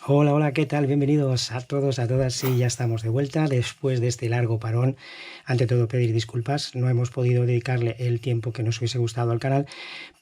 Hola, hola, ¿qué tal? Bienvenidos a todos, a todas. Sí, ya estamos de vuelta después de este largo parón. Ante todo, pedir disculpas. No hemos podido dedicarle el tiempo que nos hubiese gustado al canal.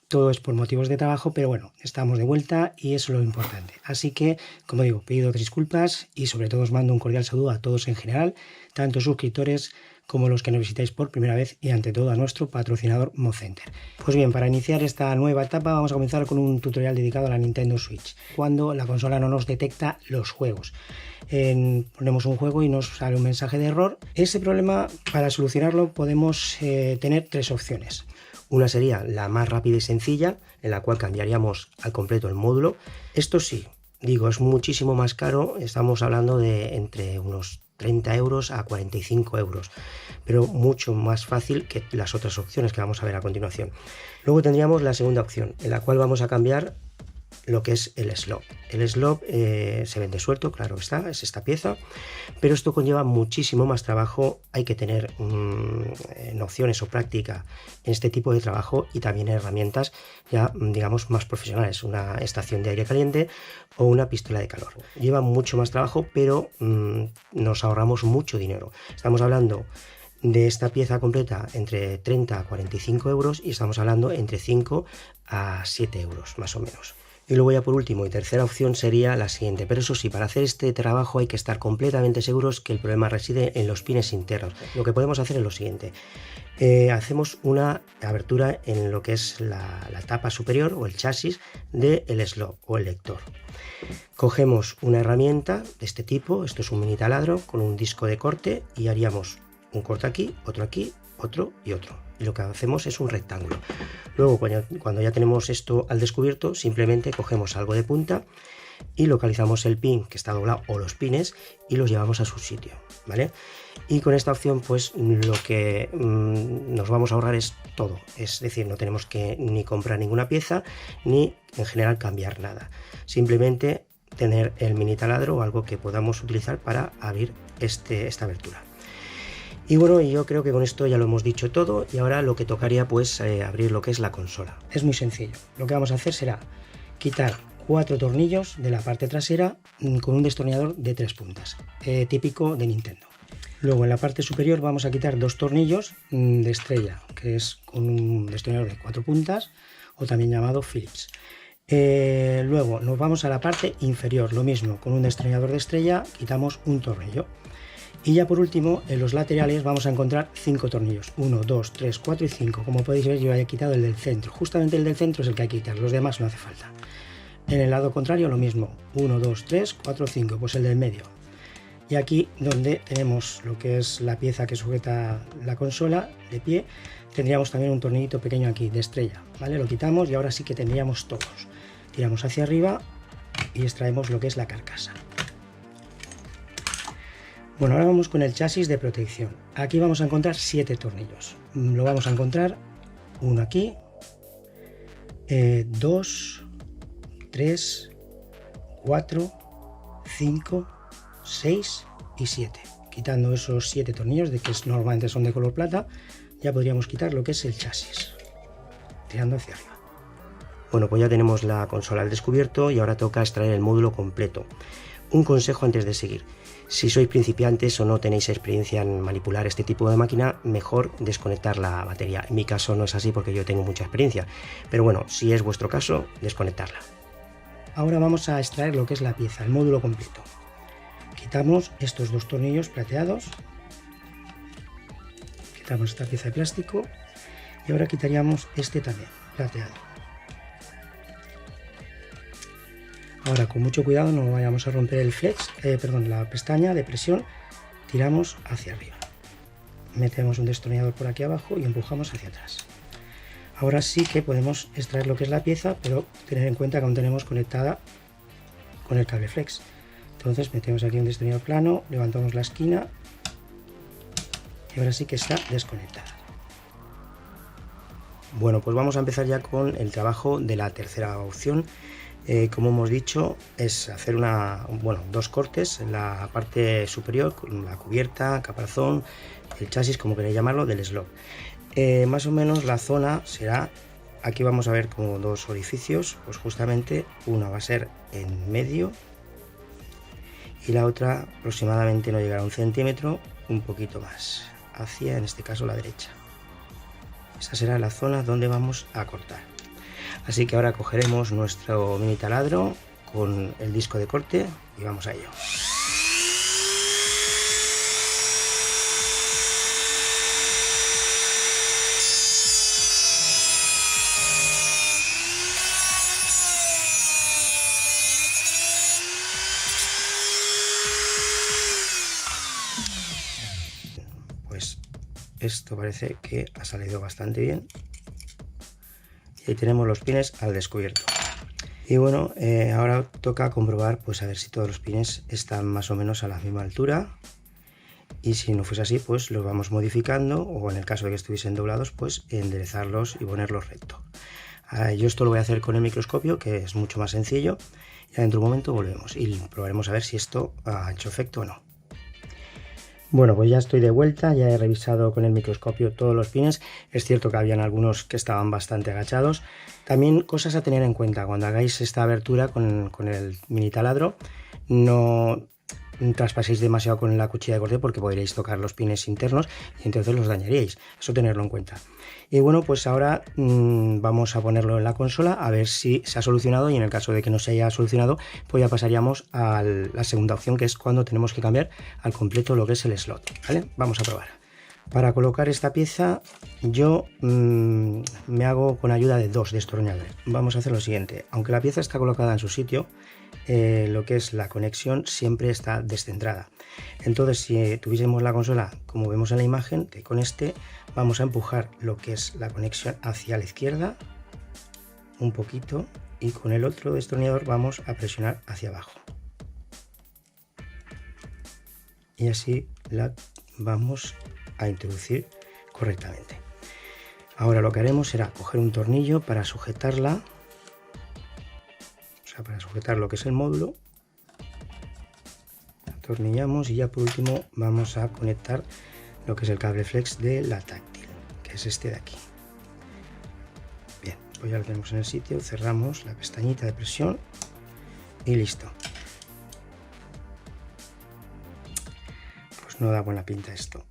Todo es por motivos de trabajo, pero bueno, estamos de vuelta y eso es lo importante. Así que, como digo, pido disculpas y sobre todo os mando un cordial saludo a todos en general, tanto suscriptores como los que nos visitáis por primera vez y ante todo a nuestro patrocinador Mocenter. Pues bien, para iniciar esta nueva etapa vamos a comenzar con un tutorial dedicado a la Nintendo Switch, cuando la consola no nos detecta los juegos. Ponemos un juego y nos sale un mensaje de error. Ese problema, para solucionarlo, podemos tener tres opciones. Una sería la más rápida y sencilla, en la cual cambiaríamos al completo el módulo. Esto sí, digo, es muchísimo más caro, estamos hablando de entre unos 30 euros a 45 euros, pero mucho más fácil que las otras opciones que vamos a ver a continuación. Luego tendríamos la segunda opción, en la cual vamos a cambiar lo que es el slot. El slot se vende suelto, claro está, es esta pieza, pero esto conlleva muchísimo más trabajo. Hay que tener nociones o práctica en este tipo de trabajo y también herramientas ya, digamos, más profesionales, una estación de aire caliente o una pistola de calor. Lleva mucho más trabajo, pero nos ahorramos mucho dinero. Estamos hablando de esta pieza completa entre 30 a 45 euros y estamos hablando entre 5 a 7 euros más o menos. Y luego ya por último y tercera opción sería la siguiente, pero eso sí, para hacer este trabajo hay que estar completamente seguros que el problema reside en los pines internos. Lo que podemos hacer es lo siguiente, hacemos una abertura en lo que es la tapa superior o el chasis del slot o el lector. Cogemos una herramienta de este tipo, esto es un mini taladro con un disco de corte y haríamos un corte aquí, otro y otro. Y lo que hacemos es un rectángulo. Luego, cuando ya tenemos esto al descubierto, simplemente cogemos algo de punta y localizamos el pin que está doblado o los pines y los llevamos a su sitio, ¿vale? Y con esta opción, pues lo que nos vamos a ahorrar es todo. Es decir, no tenemos que ni comprar ninguna pieza ni en general cambiar nada. Simplemente tener el mini taladro o algo que podamos utilizar para abrir esta abertura. Y bueno, yo creo que con esto ya lo hemos dicho todo y ahora lo que tocaría pues abrir lo que es la consola. Es muy sencillo. Lo que vamos a hacer será quitar 4 tornillos de la parte trasera con un destornillador de 3 puntas, típico de Nintendo. Luego en la parte superior vamos a quitar 2 tornillos de estrella, que es con un destornillador de 4 puntas o también llamado Phillips. Luego nos vamos a la parte inferior, lo mismo, con un destornillador de estrella quitamos un tornillo. Y ya por último, en los laterales vamos a encontrar 5 tornillos, 1, 2, 3, 4 y 5. Como podéis ver, yo he quitado el del centro, justamente el del centro es el que hay que quitar, los demás no hace falta. En el lado contrario lo mismo, 1, 2, 3, 4, 5, pues el del medio. Y aquí donde tenemos lo que es la pieza que sujeta la consola de pie, tendríamos también un tornillito pequeño aquí de estrella, ¿vale? Lo quitamos y ahora sí que tendríamos todos. Tiramos hacia arriba y extraemos lo que es la carcasa. Bueno, ahora vamos con el chasis de protección. Aquí vamos a encontrar 7 tornillos. Lo vamos a encontrar uno aquí, 2, 3, 4, 5, 6 y 7. Quitando esos 7 tornillos, de que normalmente son de color plata, ya podríamos quitar lo que es el chasis, tirando hacia arriba. Bueno, pues ya tenemos la consola al descubierto y ahora toca extraer el módulo completo. Un consejo antes de seguir: si sois principiantes o no tenéis experiencia en manipular este tipo de máquina, mejor desconectar la batería. En mi caso no es así porque yo tengo mucha experiencia, pero bueno, si es vuestro caso, desconectarla. Ahora vamos a extraer lo que es la pieza, el módulo completo. Quitamos estos 2 tornillos plateados, quitamos esta pieza de plástico y ahora quitaríamos este también, plateado. Ahora con mucho cuidado no vayamos a romper el flex, la pestaña de presión, tiramos hacia arriba. Metemos un destornillador por aquí abajo y empujamos hacia atrás. Ahora sí que podemos extraer lo que es la pieza, pero tener en cuenta que aún tenemos conectada con el cable flex. Entonces metemos aquí un destornillador plano, levantamos la esquina y ahora sí que está desconectada. Bueno, pues vamos a empezar ya con el trabajo de la tercera opción. Como hemos dicho, es hacer dos cortes en la parte superior, con la cubierta, caparazón, el chasis, como queréis llamarlo, del slot. Más o menos la zona será, aquí vamos a ver como 2 orificios, pues justamente uno va a ser en medio y la otra aproximadamente no llegará a 1 centímetro, un poquito más, hacia, en este caso, la derecha. Esa será la zona donde vamos a cortar. Así que ahora cogeremos nuestro mini taladro con el disco de corte y vamos a ello. Pues esto parece que ha salido bastante bien. Y ahí tenemos los pines al descubierto. Y bueno, ahora toca comprobar, pues a ver si todos los pines están más o menos a la misma altura. Y si no fuese así, pues los vamos modificando, o en el caso de que estuviesen doblados, pues enderezarlos y ponerlos recto. Yo esto lo voy a hacer con el microscopio, que es mucho más sencillo. Ya dentro de un momento volvemos y probaremos a ver si esto ha hecho efecto o no. Bueno, pues ya estoy de vuelta, ya he revisado con el microscopio todos los pines. Es cierto que habían algunos que estaban bastante agachados. También cosas a tener en cuenta, cuando hagáis esta abertura con el mini taladro, no traspaséis demasiado con la cuchilla de corte porque podréis tocar los pines internos y entonces los dañaríais. Eso tenerlo en cuenta. Y bueno, pues ahora vamos a ponerlo en la consola a ver si se ha solucionado, y en el caso de que no se haya solucionado, pues ya pasaríamos a la segunda opción, que es cuando tenemos que cambiar al completo lo que es el slot, ¿vale? Vamos a probar. Para colocar esta pieza yo me hago con ayuda de 2 destornilladores. Vamos a hacer lo siguiente: aunque la pieza está colocada en su sitio, lo que es la conexión siempre está descentrada. Entonces, si tuviésemos la consola como vemos en la imagen, que con este vamos a empujar lo que es la conexión hacia la izquierda un poquito, y con el otro destornillador vamos a presionar hacia abajo, y así la vamos a introducir correctamente. Ahora lo que haremos será coger un tornillo para sujetarla, o sea, para sujetar lo que es el módulo. Atornillamos y ya por último vamos a conectar lo que es el cable flex de la táctil, que es este de aquí. Bien, pues ya lo tenemos en el sitio, cerramos la pestañita de presión y listo. Pues no da buena pinta esto.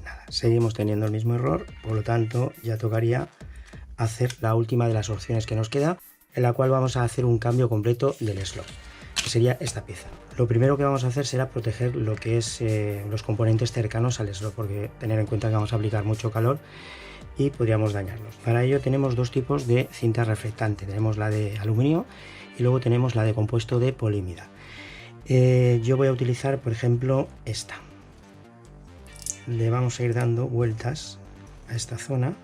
Nada, seguimos teniendo el mismo error, por lo tanto ya tocaría hacer la última de las opciones que nos queda, en la cual vamos a hacer un cambio completo del slot, que sería esta pieza. Lo primero que vamos a hacer será proteger lo que es los componentes cercanos al slot, porque tener en cuenta que vamos a aplicar mucho calor y podríamos dañarlos. Para ello tenemos 2 tipos de cinta reflectante: tenemos la de aluminio y luego tenemos la de compuesto de polímida. Yo voy a utilizar, por ejemplo, esta. Le vamos a ir dando vueltas a esta zona.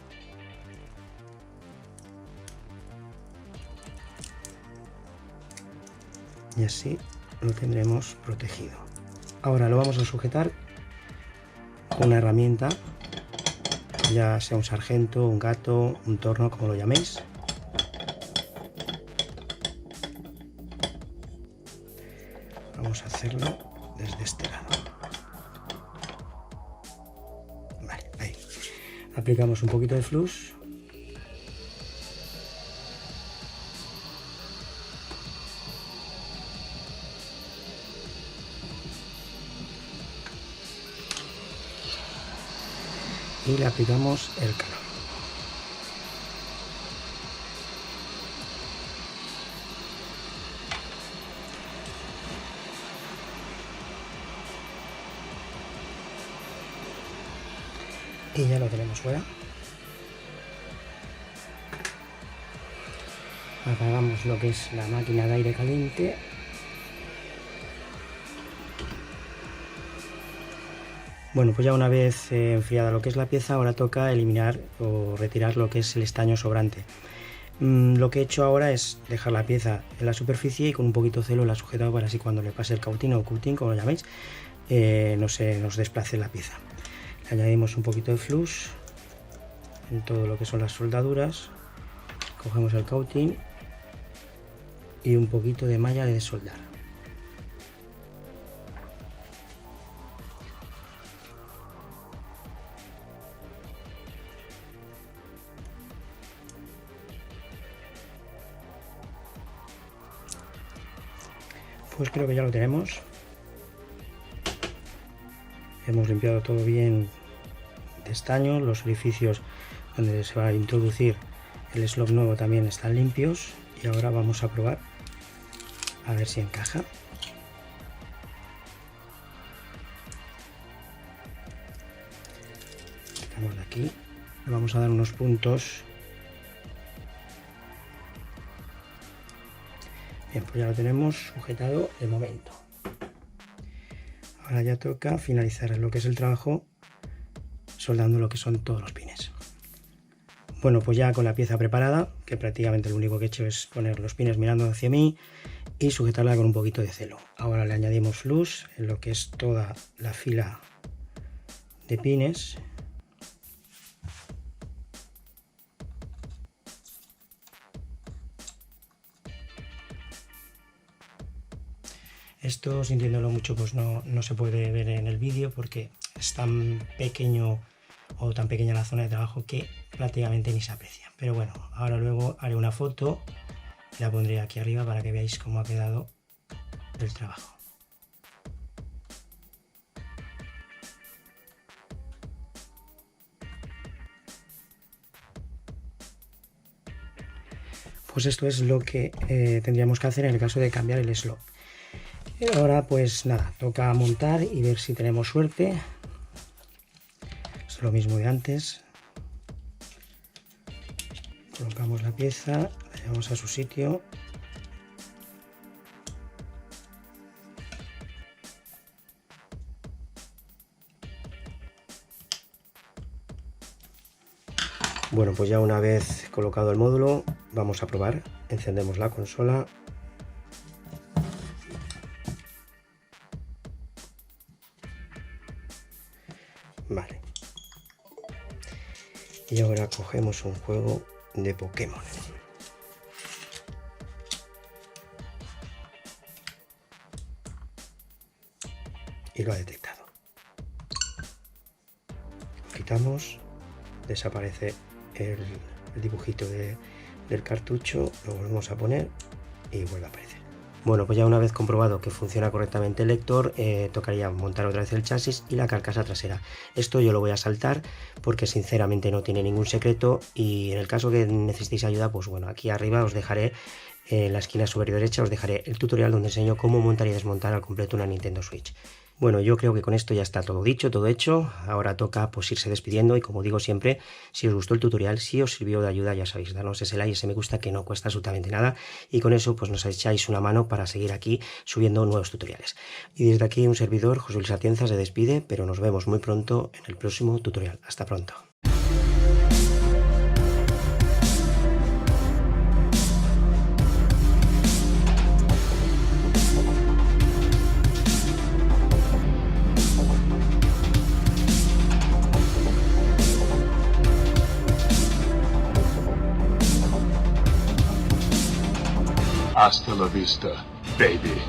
Y así lo tendremos protegido. Ahora lo vamos a sujetar con una herramienta, ya sea un sargento, un gato, un torno, como lo llaméis. Vamos a hacerlo desde este lado. Vale, ahí. Aplicamos un poquito de flux. Y le aplicamos el calor. Y ya lo tenemos fuera. Apagamos lo que es la máquina de aire caliente. Bueno, pues ya una vez enfriada lo que es la pieza, ahora toca eliminar o retirar lo que es el estaño sobrante. Lo que he hecho ahora es dejar la pieza en la superficie y con un poquito de celo la he sujetado para así cuando le pase el cautín o cutting, como lo llaméis, no se nos desplace la pieza. Le añadimos un poquito de flux en todo lo que son las soldaduras, cogemos el cautín y un poquito de malla de soldar. Pues creo que ya lo tenemos. Hemos limpiado todo bien de estaño, los orificios donde se va a introducir el slot nuevo también están limpios y ahora vamos a probar a ver si encaja. Quitamos de aquí, le vamos a dar unos puntos. Bien, pues ya lo tenemos sujetado de momento. Ahora ya toca finalizar lo que es el trabajo soldando lo que son todos los pines. Bueno, pues ya con la pieza preparada, que prácticamente lo único que he hecho es poner los pines mirando hacia mí y sujetarla con un poquito de celo. Ahora le añadimos luz en lo que es toda la fila de pines. Esto, sintiéndolo mucho, pues no se puede ver en el vídeo porque es tan pequeño o tan pequeña la zona de trabajo que prácticamente ni se aprecia. Pero bueno, ahora luego haré una foto y la pondré aquí arriba para que veáis cómo ha quedado el trabajo. Pues esto es lo que tendríamos que hacer en el caso de cambiar el slot. Y ahora pues nada, toca montar y ver si tenemos suerte. Es lo mismo de antes. Colocamos la pieza, la llevamos a su sitio. Bueno, pues ya una vez colocado el módulo, vamos a probar. Encendemos la consola. Vale. Y ahora cogemos un juego de Pokémon. Y lo ha detectado. Quitamos, desaparece el dibujito del cartucho, lo volvemos a poner y vuelve a aparecer. Bueno, pues ya una vez comprobado que funciona correctamente el lector, tocaría montar otra vez el chasis y la carcasa trasera. Esto yo lo voy a saltar porque sinceramente no tiene ningún secreto y en el caso que necesitéis ayuda, pues bueno, aquí arriba os dejaré en la esquina superior derecha, os dejaré el tutorial donde enseño cómo montar y desmontar al completo una Nintendo Switch. Bueno, yo creo que con esto ya está todo dicho, todo hecho. Ahora toca pues irse despidiendo y como digo siempre, si os gustó el tutorial, si os sirvió de ayuda, ya sabéis, darnos ese like, ese me gusta que no cuesta absolutamente nada y con eso pues nos echáis una mano para seguir aquí subiendo nuevos tutoriales. Y desde aquí un servidor, José Luis Atienza, se despide, pero nos vemos muy pronto en el próximo tutorial. Hasta pronto. Hasta la vista, baby.